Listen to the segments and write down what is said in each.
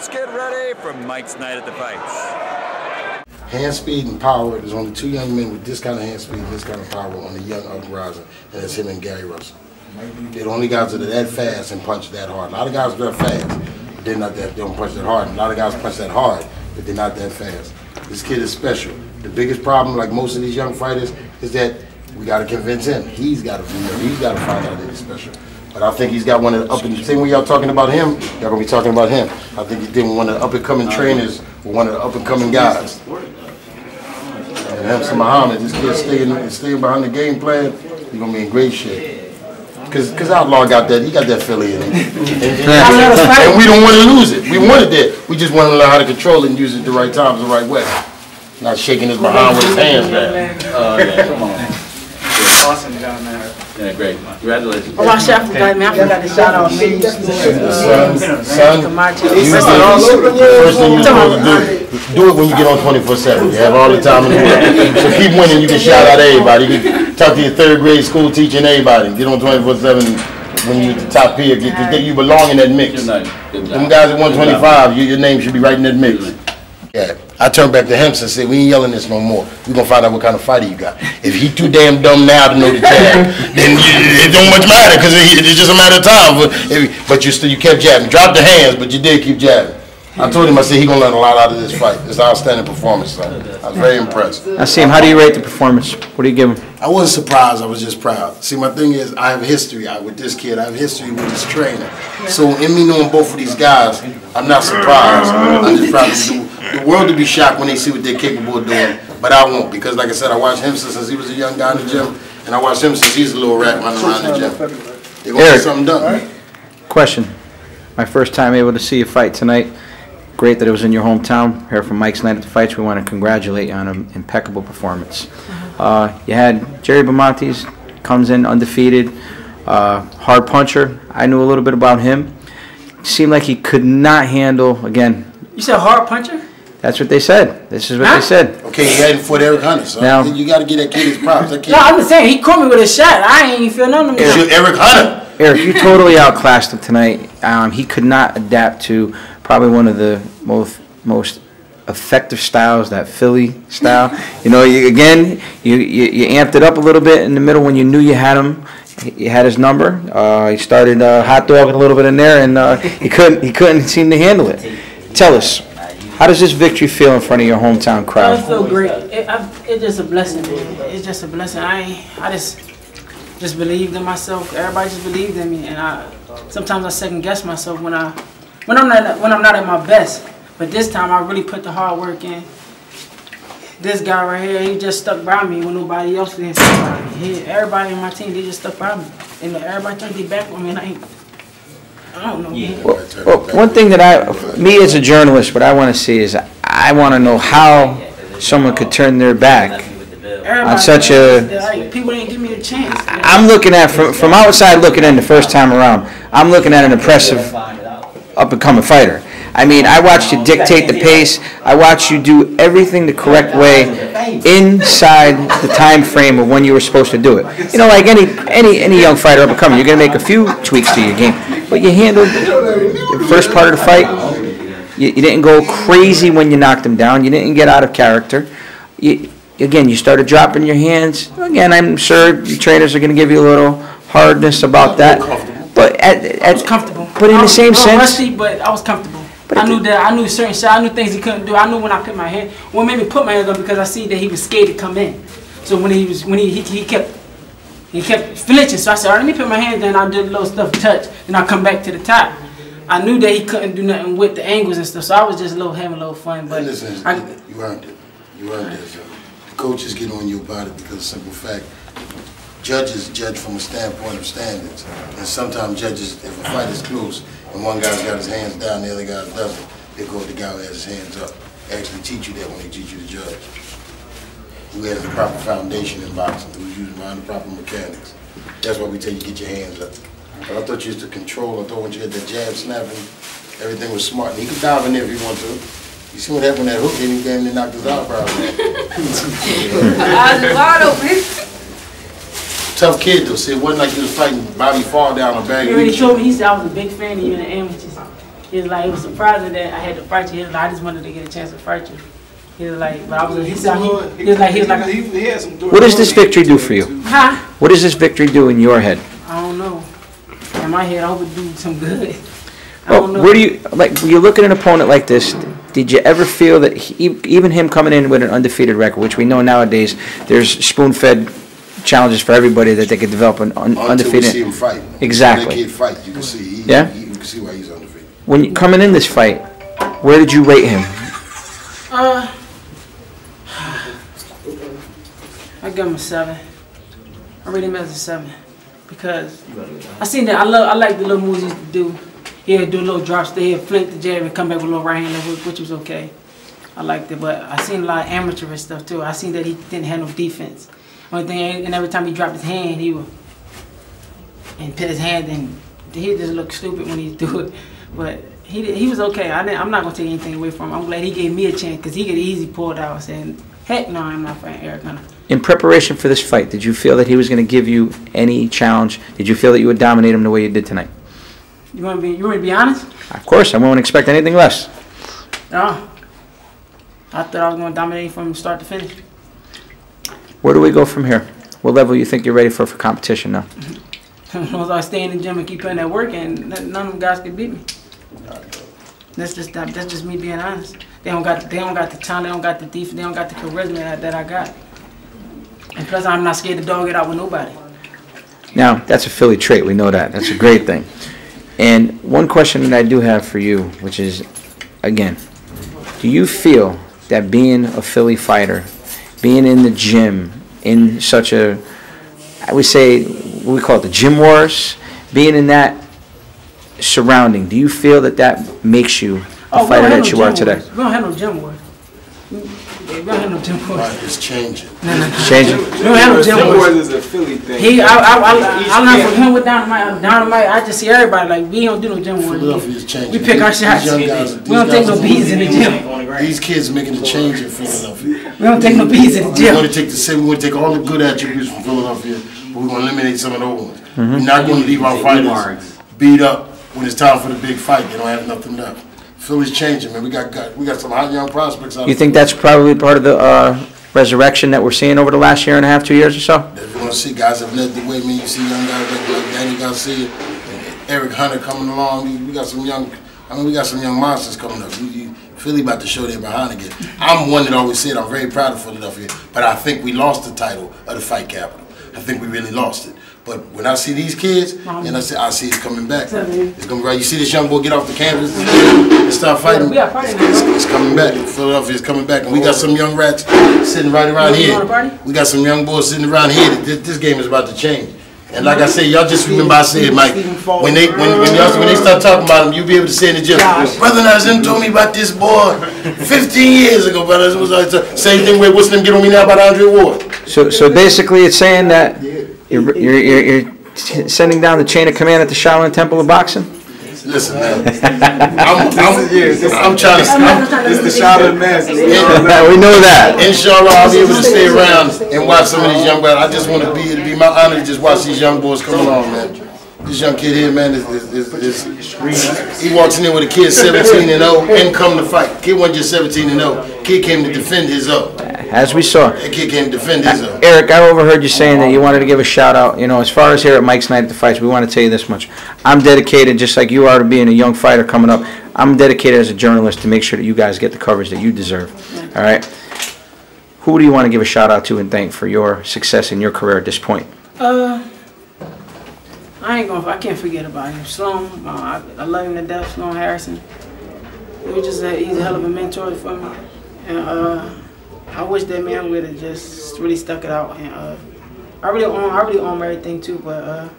Let's get ready for Mike's Night at the Fights. Hand speed and power. There's only two young men with this kind of hand speed and this kind of power on the young uprising, and that's him and Gary Russell. They're the only guys that are that fast and punch that hard. A lot of guys are that fast, but they're not that. They don't punch that hard. And a lot of guys punch that hard, but they're not that fast. This kid is special. The biggest problem, like most of these young fighters, is that we got to convince him. He's got to find out that he's special. But I think he's got one of the up and same way y'all talking about him, y'all gonna be talking about him. I think he's been one of the up and coming trainers, or one of the up and coming guys. And Hamzai Muhammad, this kid staying behind the game plan, he's gonna be in great shape. Cause Outlaw got that, he got that Phillie in him. And we don't want to lose it. We wanted that. We just want to learn how to control it and use it the right times, the right way. Not shaking his behind with his hands back. Yeah, come on. Awesome job, man. Yeah, great. Congratulations. Oh, my chef forgot, man. I forgot to shout out me. Son, first thing you're supposed to do it when you get on 24/7. You have all the time in the world. So keep winning, you can shout out everybody. You can talk to your third grade school teacher and everybody. Get on 24/7 when you're at the top here. You belong in that mix. Them guys at 125, your name should be right in that mix. Yeah, I turned back to him and said, we ain't yelling this no more. We're going to find out what kind of fighter you got. If he too damn dumb now to know the jab, then it don't much matter because it's just a matter of time. But you kept jabbing. Dropped the hands, but you did keep jabbing. I told him, I said, he's going to learn a lot out of this fight. It's an outstanding performance, son. I was very impressed. Nazim, how do you rate the performance? What do you give him? I wasn't surprised. I was just proud. See, my thing is, I have history with this kid. I have history with this trainer. So in me knowing both of these guys, I'm not surprised. I'm just proud to do. The world to be shocked when they see what they're capable of doing, but I won't, because like I said, I watched him since he was a young guy in the gym, and I watched him since he's a little rat running around the gym. They're going to get something done. Question. My first time able to see you fight tonight. Great that it was in your hometown. Here from Mike's Night at the Fights, we want to congratulate you on an impeccable performance. You had Jerry Belmontes, comes in undefeated, hard puncher. I knew a little bit about him. Seemed like he could not handle, again. You said hard puncher? That's what they said. This is what they said. Okay, he hadn't fought Eric Hunter, so now, you got to get that kid his props. No, I'm just saying, he caught me with a shot. I ain't even feel nothing. Because you're Eric Hunter. Eric, you totally outclassed him tonight. He could not adapt to probably one of the most effective styles, that Phillie style. You know, you amped it up a little bit in the middle when you knew you had him. He had his number. He started hot dogging a little bit in there, and he couldn't seem to handle it. Tell us, how does this victory feel in front of your hometown crowd? I feel great. It's just a blessing, man. It's just a blessing. I just believed in myself. Everybody just believed in me, and sometimes I second guess myself when I'm not at my best. But this time I really put the hard work in. This guy right here, he just stuck by me when nobody else didn't stick by me. Everybody in my team, they just stuck by me, and everybody turned their back on me. And I don't know. Well, one thing that me as a journalist, what I want to see is I want to know how someone could turn their back on such a. People didn't give me a chance. I'm looking at from outside looking in the first time around. I'm looking at an impressive up and coming fighter. I mean, I watched you dictate the pace. I watched you do everything the correct way inside the time frame of when you were supposed to do it. You know, like any young fighter up and coming, you're going to make a few tweaks to your game. But you handled the first part of the fight. You didn't go crazy when you knocked him down. You didn't get out of character. Again, you started dropping your hands. Again, I'm sure your trainers are going to give you a little hardness about that. But I was comfortable. But in the same sense, rusty, but I was comfortable. I knew that. I knew certain shots. I knew things he couldn't do. I knew when I put my hand. What made me put my hands up because I see that he was scared to come in. So when he kept flinching. So I said, all right, let me put my hands down. I did a little stuff touch, and I come back to the top. I knew that he couldn't do nothing with the angles and stuff. So I was just having a little fun. But listen, you earned it. You earned it. The coaches get on you about it because of the simple fact. Judges judge from a standpoint of standards, and sometimes judges, if a fight is close and one guy's got his hands down, the other guy doesn't, they go with the guy who has his hands up. They actually teach you that when they teach you to judge. Who has the proper foundation in boxing, who's using the proper mechanics. That's why we tell you to get your hands up. But I thought you used to control. I thought once you had that jab snapping, everything was smart. And he could dive in there if he wanted to. You see what happened when that hook hit him, damn near knocked his eyebrows out. Tough kid though. See, it wasn't like he was fighting Bobby Fall down a bag. He already told me. He said I was a big fan of you in the amateurs. He was like, it was surprising that I had to fight you. He was like, I just wanted to get a chance to fight you. He was like, but I was. He had some. What does this victory do for you? Huh? What does this victory do in your head? I don't know. In my head, I hope it do some good. Well, where do you like? When you look at an opponent like this, did you ever feel that even him coming in with an undefeated record, which we know nowadays, there's spoon-fed challenges for everybody that they could develop an undefeated. Until we see him fight. Exactly. When that kid fight, you can see. You can see why he's undefeated. When you coming in this fight, where did you rate him? I give him a 7. I rate him as a 7 because I seen that. I like the little moves he used to do. He'd do little drops there, he'd flink the jab and come back with a little right hand, which was okay. I liked it, but I seen a lot of amateurish stuff too. I seen that he didn't have no defense. Only thing, and every time he dropped his hand, he would and put his hand and he just looked stupid when he do it. But he was okay. I'm not gonna take anything away from him. I'm glad he gave me a chance because he could easily pull it out. Saying, heck no, I'm not fighting Eric Hunter. In preparation for this fight, did you feel that he was going to give you any challenge? Did you feel that you would dominate him the way you did tonight? You want to be honest? Of course, I won't expect anything less. No. I thought I was going to dominate from start to finish. Where do we go from here? What level you think you're ready for competition now? As long as I stay in the gym and keep putting that work in, none of them guys can beat me. That's just me being honest. They don't got the talent, they don't got the defense, they don't got the charisma that I got. And plus, I'm not scared to dog it out with nobody. Now, that's a Philly trait. We know that. That's a great thing. And one question that I do have for you, which is, again, do you feel that being a Philly fighter, being in the gym, in such a, I would say, we call it the gym wars, being in that surrounding, do you feel that that makes you the fighter that you are today? We don't have no gym wars. We don't have no gym wars. It's changing. It's changing? We don't have no gym wars. Is a Philly thing. I learned from him with Dynamite. I just see everybody like, we don't do no gym wars. Philadelphia's changing. We pick our shots. We don't take no beats in the gym. These kids making a change in Philadelphia. We don't take no beats in the gym. We want to take all the good attributes from Philadelphia, but we're going to eliminate some of the old ones. We're not going to leave our fighters beat up when it's time for the big fight. They don't have nothing left. Philly's changing, man. We got some hot young prospects out. You think that's probably part of the resurrection that we're seeing over the last year and a half, 2 years or so? If you want to see guys have led the way, man, you see young guys like Danny Garcia and Eric Hunter coming along. We got some young monsters coming up. Philly about to show their behind again. I'm one that always said I'm very proud of Philadelphia, but I think we lost the title of the fight capital. I think we really lost it. But when I see these kids, and I see it's coming back. It's gonna be right. You see this young boy get off the canvas and start fighting. It's coming back. Philadelphia is coming back, and we got some young rats sitting right around here. We got some young boys sitting around here. This game is about to change. And like I said, y'all just remember I said, Mike, when they start talking about him, you'll be able to say in the gym, Brother Nazim told me about this boy 15 years ago, brother. Same thing with what's them get on me now about Andre Ward. So basically, it's saying that you're sending down the chain of command at the Shaolin Temple of Boxing? Listen, man. I'm trying to. It's the Shaolin Master. We know that. Inshallah, I'll be able to stay around and watch some of these young boys. I just want to it'd be my honor to just watch these young boys come along, man. This young kid here, man, he walks in there with a kid 17-0 and come to fight. Kid wasn't just 17-0. Kid came to defend his own. As we saw. That kid came to defend his own. Eric, I overheard you saying that you wanted to give a shout out. You know, as far as here at Mike's Night at the Fights, we want to tell you this much. I'm dedicated, just like you are, to being a young fighter coming up. I'm dedicated as a journalist to make sure that you guys get the coverage that you deserve. All right? Who do you want to give a shout out to and thank for your success in your career at this point? I can't forget about him. Sloan, I love him to death, Sloan Harrison. He's a hell of a mentor for me. And I wish that man would have just really stuck it out. And I really own everything too, but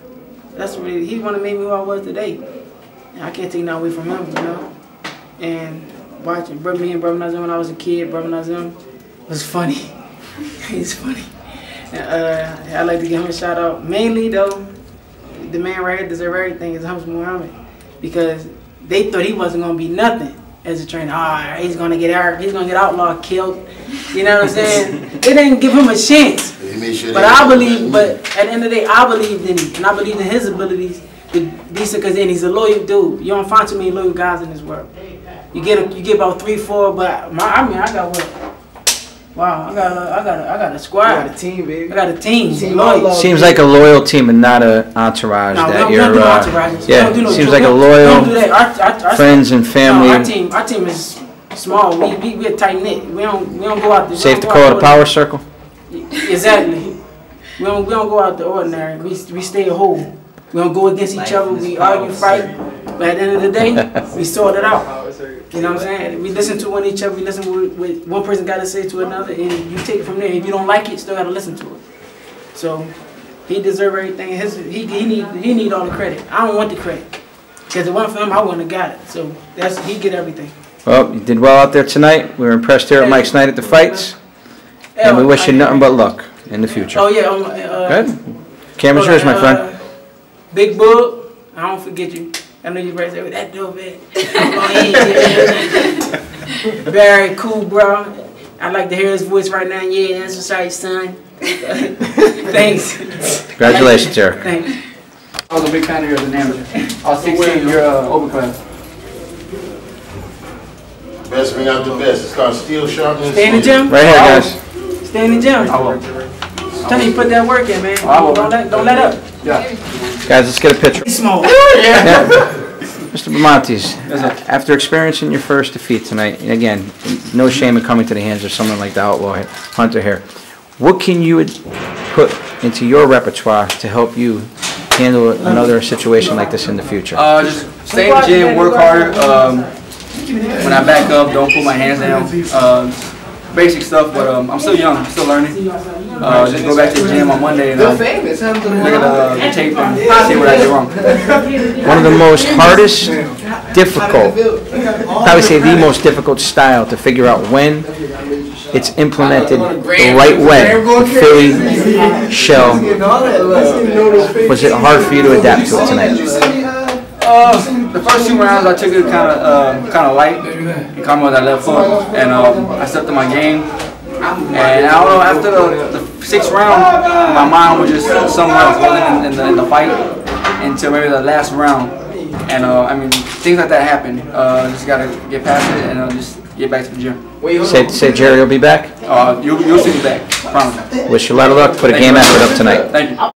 that's really, he's one that made me who I was today. And I can't take that away from him, you know. And watching me and Brother Nazim when I was a kid, Brother Nazim was funny. He's funny. And I'd like to give him a shout out. Mainly though, the man right here deserves everything is Hamzai Muhammad, because they thought he wasn't gonna be nothing as a trainer. He's gonna get Outlaw killed. You know what I'm saying? They didn't give him a chance. But I believe. But at the end of the day, I believed in him, and I believed in his abilities decent because then he's a loyal dude. You don't find too many loyal guys in this world. You get about 3, 4, but I got what? Wow, I got a squad. You got a team, baby. I got a team. Seems like a loyal team and not an entourage. No, that we don't do entourages. Yeah, we don't do seems like a loyal friends and family. No, our team is small. We're tight knit. We don't go out there. Safe to call it a power circle. Exactly. We don't go out the ordinary. We stay a whole. We don't go against each other. We argue, fight. But at the end of the day, we sort it out. You know what I'm saying? We listen to each other. We listen to what one person got to say to another, and you take it from there. If you don't like it, you still got to listen to it. So he deserves everything. He need all the credit. I don't want the credit because it wasn't for him, I wouldn't have got it. So he get everything. Well, you did well out there tonight. We were impressed here at Mike's Night at the Fights, and we wish you nothing but luck in the future. Oh yeah. Good. Camera's yours, my friend. Big Book, I don't forget you. I know you right there with that dope man. Very cool, bro. I'd like to hear his voice right now. Yeah, that's what's right, son. Thanks. Congratulations, Eric. Thanks. I was a big fan of yours as an amateur. I was 16, you're overclass. Best bring out the best. It's called steel sharpness. Stay in the gym? Right here, guys. Stay in the gym. I will. Tell me, put that work in, man. I will. Don't let up. Yeah. Guys, let's get a picture. He's small. Yeah. Mr. Belmontes, after experiencing your first defeat tonight, and again, no shame in coming to the hands of someone like the Outlaw Hunter here, what can you put into your repertoire to help you handle another situation like this in the future? Just stay in the gym, work harder. When I back up, don't put my hands down. Basic stuff, but I'm still young, I'm still learning. Just go back to the gym on Monday and look at the tape and see what I did wrong. One of the most hardest, difficult, I would say the most difficult style to figure out when it's implemented the right way, the Phillie shell. Was it hard for you to adapt to it tonight? The first 2 rounds I took it kind of light, and caught me with that left foot, and I stepped in my game. And I don't know, after the 6th round, my mind was just somewhere else, wasn't in the fight until maybe the last round. And I mean, things like that happen. Just gotta get past it and just get back to the gym. Say Jerry will be back? You'll see me back, I promise. Wish you a lot of luck. Put a game effort up tonight. Thank you.